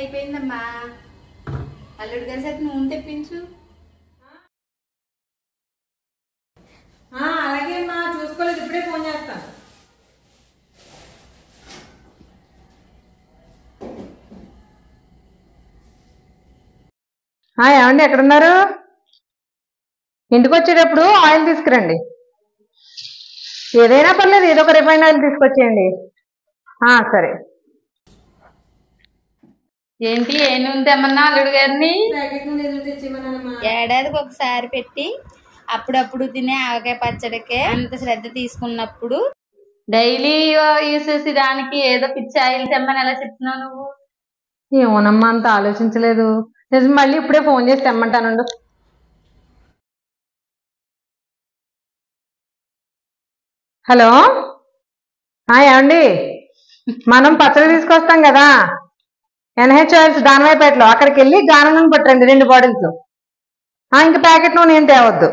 అయిపోయిందమ్మా. అల్లుడు గారి చేత నూనె తెప్పించు. అలాగే అమ్మా, చూసుకోలేదు, ఇప్పుడే ఫోన్ చేస్తాను. ఏమండి, ఎక్కడున్నారు? ఇంటికి వచ్చేటప్పుడు ఆయిల్ తీసుకురండి. ఏదైనా పర్లేదు, ఏదో ఒక రిఫైన్ ఆయిల్ తీసుకొచ్చేయండి. సరే. ఏంటి ఏ నూనె తెమ్మన్నా అల్లుడు గారిని? ఏడాదికి ఒకసారి పెట్టి అప్పుడప్పుడు తినే ఆవకాయ పచ్చడికే అంత శ్రద్ధ తీసుకున్నప్పుడు డైలీ యూస్ దానికి ఏదో పిచ్చి ఆయిల్ తెమ్మని ఎలా చెప్తున్నావు నువ్వు? ఏమోనమ్మా, అంత ఆలోచించలేదు. నిజం, మళ్ళీ ఇప్పుడే ఫోన్ చేసి తెమ్మంటానండు. హలో, ఏమండి, మనం పచ్చడి తీసుకొస్తాం కదా NH ఆయిల్స్ దానవాయిపేటలో, అక్కడికి వెళ్ళి గానం నూనె పట్టండి 2 బాటిల్స్. ఇంకా ప్యాకెట్ నూనె ఏం తేవద్దు.